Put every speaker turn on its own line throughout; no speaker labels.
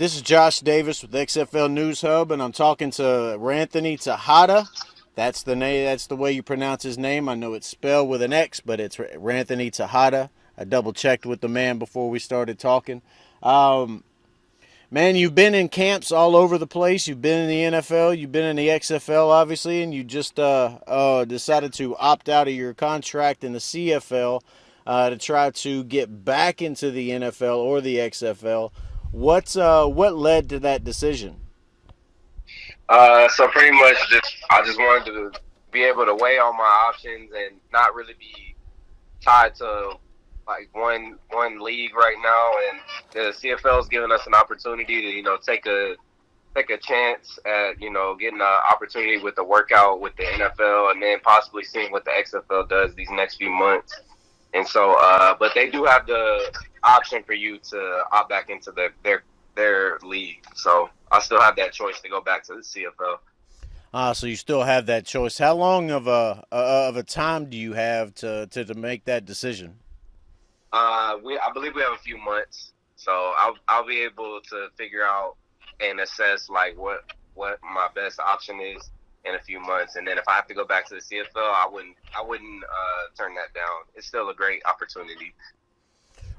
This is Josh Davis with XFL News Hub, and I'm talking to Ranthony Texada. That's the name. That's the way you pronounce his name. I know it's spelled with an X, but it's Ranthony Texada. I double checked with the man before we started talking. Um, Man, you've been in camps all over the place. You've been in the NFL. You've been in the XFL, obviously, and you just decided to opt out of your contract in the CFL to try to get back into the NFL or the XFL. What led to that decision?
So pretty much I just wanted to be able to weigh all my options and not really be tied to like one league right now. And the CFL is giving us an opportunity to take a chance at getting an opportunity with the workout with the NFL and then possibly seeing what the XFL does these next few months. And so, but they do have the option for you to opt back into their league. So I still have that choice to go back to the CFL.
So you still have that choice. How long of a time do you have to make that decision?
I believe we have a few months, so I'll be able to figure out and assess like what my best option is in a few months, and then if I have to go back to the CFL, I wouldn't turn that down. It's still a great opportunity.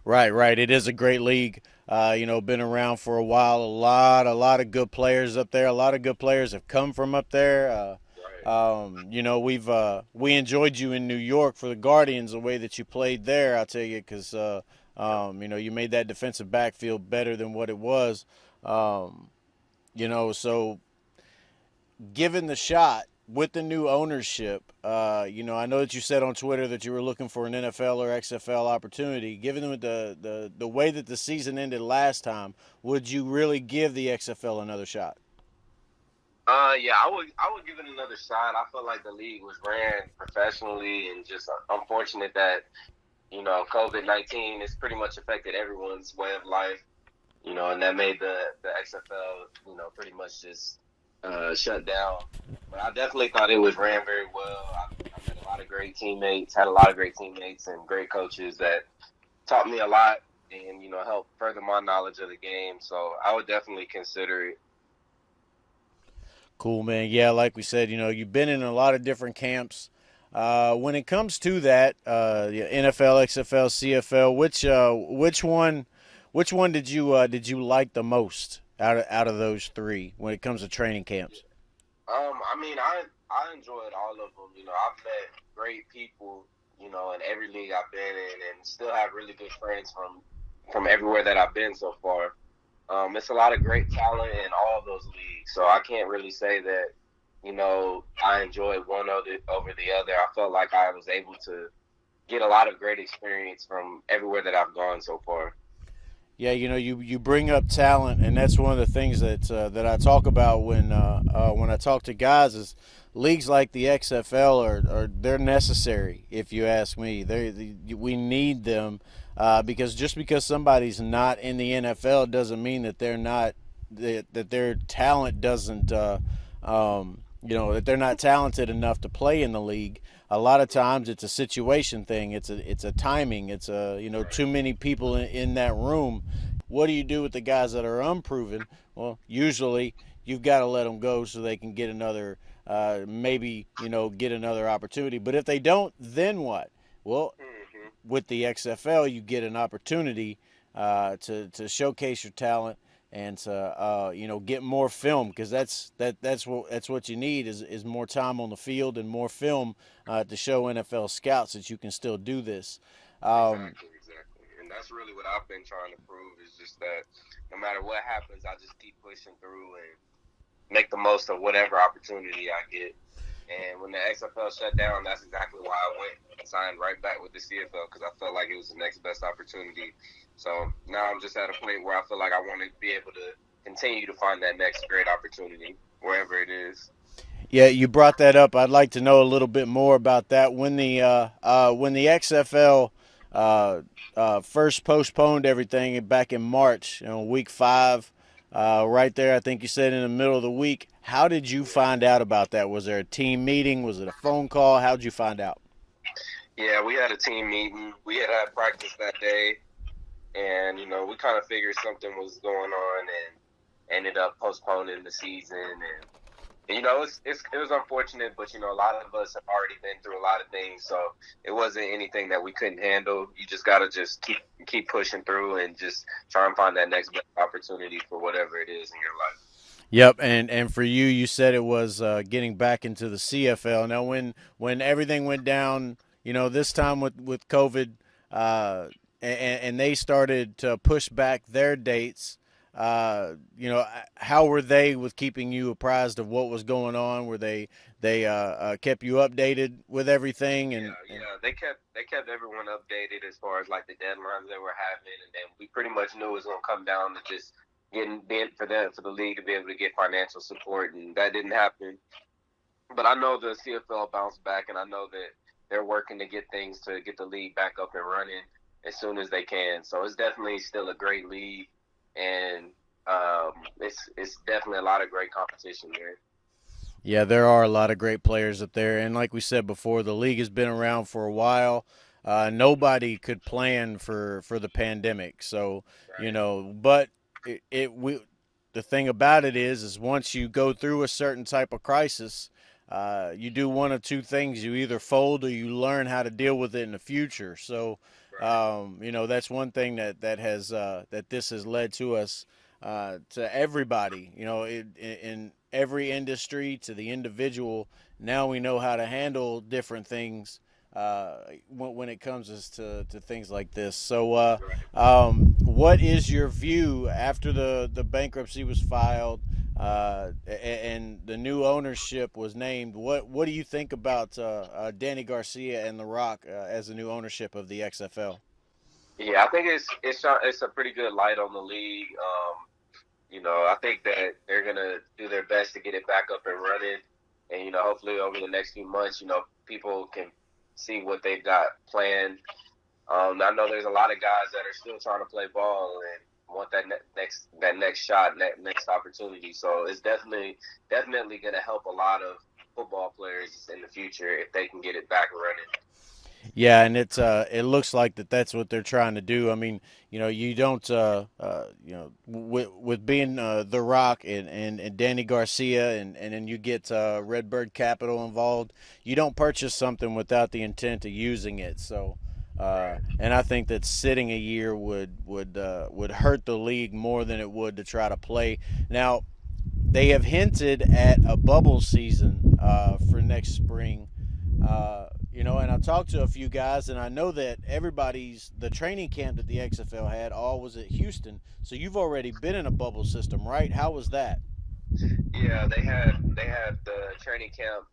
Right, right. It is a great league. Been around for a while. A lot of good players up there. A lot of good players have come from up there.
Right.
We enjoyed you in New York for the Guardians. The way that you played there, I'll tell you, because you made that defensive backfield better than what it was. Um, so given the shot with the new ownership, I know that you said on Twitter that you were looking for an NFL or XFL opportunity. Given the way that the season ended last time, would you really give the XFL another shot?
Yeah, I would give it another shot. I felt like the league was ran professionally, and just unfortunate that COVID-19 has pretty much affected everyone's way of life. And that made the XFL pretty much just shut down. But I definitely thought it was ran very well. I met a lot of great teammates, had a lot of great teammates and great coaches that taught me a lot and helped further my knowledge of the game. So I would definitely consider it.
Cool, man. Yeah, like we said, you've been in a lot of different camps. When it comes to that, yeah, NFL, XFL, CFL, which one did you like the most out of those three when it comes to training camps?
I mean, I enjoyed all of them. I've met great people, in every league I've been in, and still have really good friends from everywhere that I've been so far. It's a lot of great talent in all of those leagues, so I can't really say that I enjoyed one over the other. I felt like I was able to get a lot of great experience from everywhere that I've gone so far.
Yeah, you bring up talent, and that's one of the things that I talk about when I talk to guys is leagues like the XFL are they're necessary. If you ask me, we need them because just because somebody's not in the NFL doesn't mean that they're not that their talent doesn't that they're not talented enough to play in the league. A lot of times it's a situation thing. It's a timing. It's too many people in that room. What do you do with the guys that are unproven? Well, usually you've got to let them go so they can get another maybe get another opportunity. But if they don't, then what? Well,
Hmm.
with the XFL, you get an opportunity to showcase your talent and to get more film because that's what you need is more time on the field and more film to show NFL scouts that you can still do this. Um,
Exactly, exactly. And that's really what I've been trying to prove is just that no matter what happens, I just keep pushing through and make the most of whatever opportunity I get. And when the XFL shut down, that's exactly why I went and signed right back with the CFL because I felt like it was the next best opportunity. So now I'm just at a point where I feel like I want to be able to continue to find that next great opportunity wherever it is.
yeah, you brought that up. I'd like to know a little bit more about that. When the XFL first postponed everything back in March, week 5, right there. I think you said in the middle of the week. How did you find out about that? Was there a team meeting? Was it a phone call? How did you find out?
Yeah, we had a team meeting. We had practice that day, and we kind of figured something was going on, ended up postponing the season. And you know, it was unfortunate, but you know, a lot of us have already been through a lot of things, so it wasn't anything that we couldn't handle. You just gotta just keep pushing through and just try and find that next best opportunity for whatever it is in your life.
Yep, and for you, you said it was getting back into the CFL. Now, when everything went down, this time with COVID, and they started to push back their dates. How were they with keeping you apprised of what was going on? Were they kept you updated with everything?
Yeah, they kept everyone updated as far as like the deadlines they were having, and then we pretty much knew it was gonna come down to just being for the league to be able to get financial support, and that didn't happen. But I know the CFL bounced back, and I know that they're working to get things to get the league back up and running as soon as they can. So it's definitely still a great league, and it's definitely a lot of great competition there.
Yeah, there are a lot of great players up there, and like we said before, the league has been around for a while. Nobody could plan for the pandemic, so
Right.
But the thing about it is once you go through a certain type of crisis, you do one of two things: you either fold or you learn how to deal with it in the future. So,
Right.
that's one thing that has that this has led to us to everybody, in every industry to the individual. Now we know how to handle different things when it comes to things like this. So,
Right.
what is your view after the bankruptcy was filed and the new ownership was named? What do you think about Danny Garcia and The Rock as the new ownership of the XFL?
Yeah, I think it's a pretty good light on the league. You know, I think that they're gonna do their best to get it back up and running, and you know, hopefully over the next few months, you know, people can see what they've got planned. I know there's a lot of guys that are still trying to play ball and want that next shot, next opportunity. So it's definitely gonna help a lot of football players in the future if they can get it back running.
Yeah, and it looks like that's what they're trying to do. I mean, you don't with being The Rock and Danny Garcia and then you get Redbird Capital involved. You don't purchase something without the intent of using it. So,
Right.
and I think that sitting a year would hurt the league more than it would to try to play. Now, they have hinted at a bubble season for next spring. And I talked to a few guys, and I know that the training camp that the XFL had all was at Houston. So you've already been in a bubble system, right? How was that?
Yeah, they had the training camp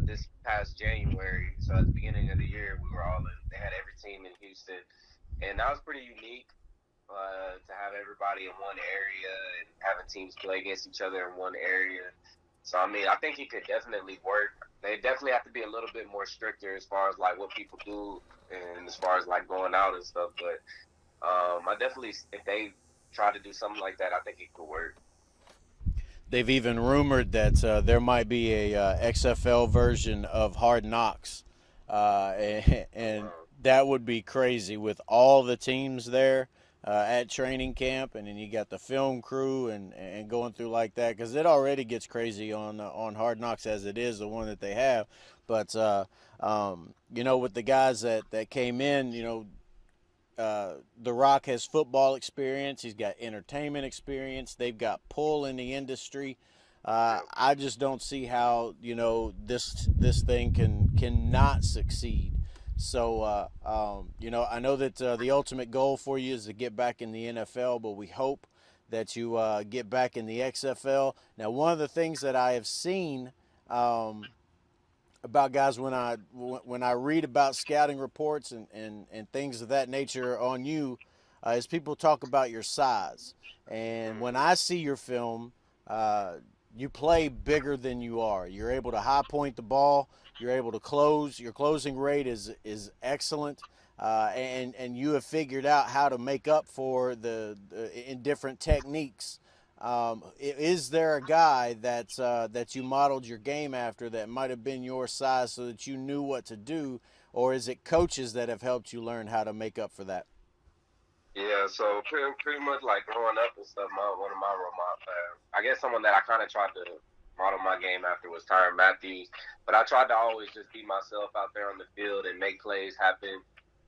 this past January. So at the beginning of the year, we were all in. They had every team in Houston, and that was pretty unique to have everybody in one area and having teams play against each other in one area. So I mean, I think it could definitely work. They definitely have to be a little bit more stricter as far as like what people do and as far as like going out and stuff. But I definitely, if they try to do something like that, I think it could work.
They've even rumored that there might be a XFL version of Hard Knocks, and
Wow.
that would be crazy with all the teams there at training camp, and then you got the film crew and going through like that because it already gets crazy on Hard Knocks as it is the one that they have, but with the guys that came in, The Rock has football experience. He's got entertainment experience. They've got pull in the industry.
Yep.
I just don't see how this thing cannot succeed. So I know that the ultimate goal for you is to get back in the NFL, but we hope that you get back in the XFL. Now, one of the things that I have seen about guys when I read about scouting reports and things of that nature on you is people talk about your size. And when
Hmm.
I see your film, you play bigger than you are. You're able to high point the ball. You're able to close. Your closing rate is excellent. And you have figured out how to make up for the in different techniques. Is there a guy that you modeled your game after that might have been your size so that you knew what to do, or is it coaches that have helped you learn how to make up for that?
Yeah, so pretty much like growing up and stuff. One of my role models, I guess someone that I kind of tried to model my game after was Tyrann Matthews. But I tried to always just be myself out there on the field and make plays happen.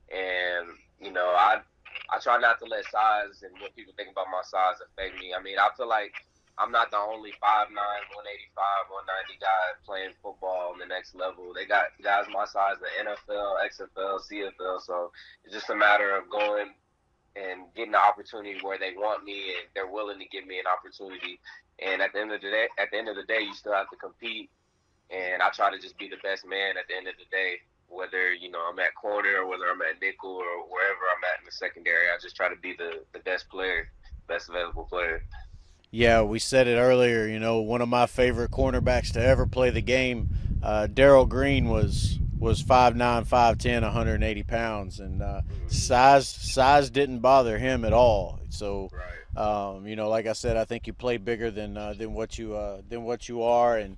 And I try not to let size and what people think about my size affect me. I mean, I feel like I'm not the only 5'9", 185, 190 guy playing football on the next level. They got guys my size in the NFL, XFL, CFL. So it's just a matter of going and getting the opportunity where they want me and they're willing to give me an opportunity. And at the end of the day, you still have to compete. And I try to just be the best man at the end of the day, whether I'm at corner or whether I'm at nickel or wherever I'm at in the secondary. I just try to be the best player, best available player.
Yeah, we said it earlier. One of my favorite cornerbacks to ever play the game, Darrell Green was 5'9", 5'10", 180 pounds, and
Mm-hmm.
size didn't bother him at all. So,
Right.
like I said, I think you play bigger than what you are, and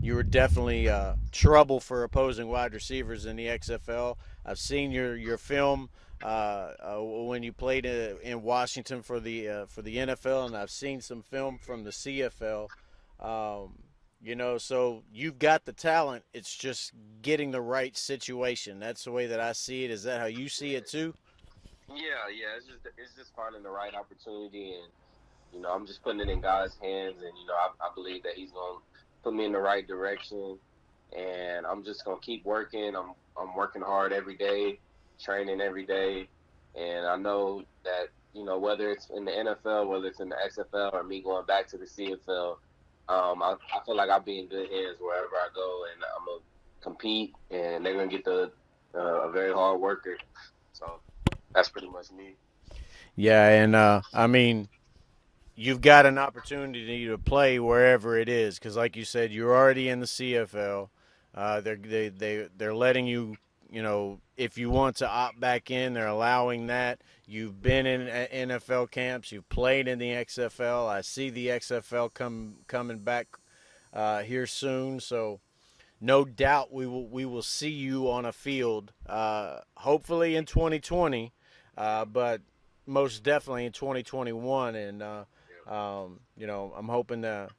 you were definitely trouble for opposing wide receivers in the XFL. I've seen your film when you played in Washington for the NFL, and I've seen some film from the CFL. So you've got the talent. It's just getting the right situation. That's the way that I see it. Is that how you see it too?
Yeah, yeah. It's just finding the right opportunity, and I'm just putting it in God's hands, and I believe that He's gonna put me in the right direction, and I'm just gonna keep working. I'm working hard every day, training every day, and I know that whether it's in the NFL, whether it's in the XFL, or me going back to the CFL, I feel like I'll be in good hands wherever I go, and I'm gonna compete, and they're gonna get a very hard worker. So that's pretty much me.
Yeah, and I mean, you've got an opportunity to play wherever it is because, like you said, you're already in the CFL. They're letting you, if you want to opt back in, they're allowing that. You've been in NFL camps. You've played in the XFL. I see the XFL coming back here soon. So no doubt we will see you on a field. Hopefully in 2020, but most definitely in 2021. And I'm hoping to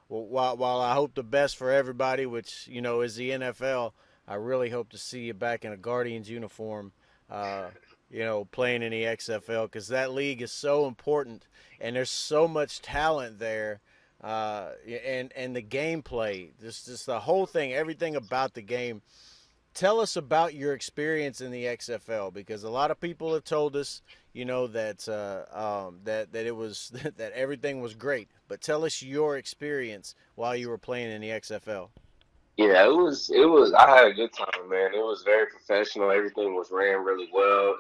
while I hope the best for everybody, which is the NFL. I really hope to see you back in a Guardians uniform. Uh, playing in the XFL because that league is so important and there's so much talent there and the gameplay, just the whole thing, everything about the game. Tell us about your experience in the XFL because a lot of people have told us, that it was that everything was great. But tell us your experience while you were playing in the XFL.
Yeah, it was. I had a good time, man. It was very professional. Everything was ran really well.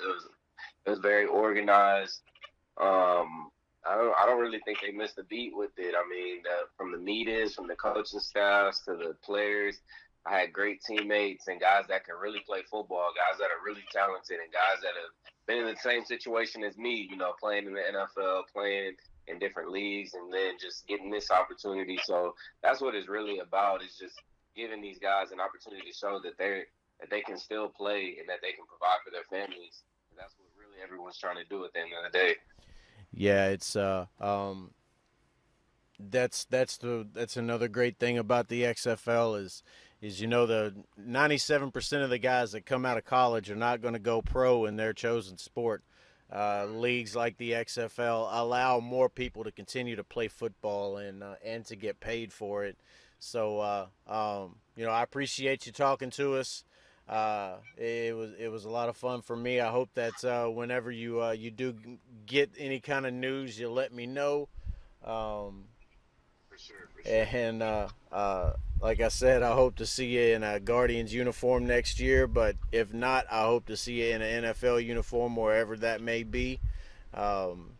It was very organized. I don't really think they missed a beat with it. I mean, from the meetings, from the coaching staffs to the players, I had great teammates and guys that can really play football, guys that are really talented, and guys that have been in the same situation as me. Playing in the NFL, playing in different leagues, and then just getting this opportunity. So that's what it's really about. Is just giving these guys an opportunity to show that they can still play and that they can provide for their families. And that's what really everyone's trying to do at the end of the day.
Yeah, it's that's another great thing about the XFL is the 97% of the guys that come out of college are not going to go pro in their chosen sport. Leagues like the XFL allow more people to continue to play football and to get paid for it. So I appreciate you talking to us. It was a lot of fun for me. I hope that whenever you do get any kind of news, you let me know. Um,
For sure, for sure.
and like I said, I hope to see you in a Guardians uniform next year. But if not, I hope to see you in an NFL uniform, wherever that may be. Um,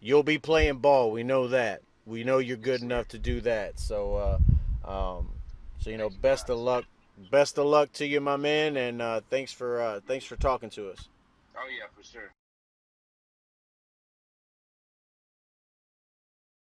you'll be playing ball. We know that. We know you're good
Yes, sir.
enough to do that.
Thank you,
best of
guys.
luck. Best of luck to you, my man, and thanks for talking to us.
Oh yeah, for sure.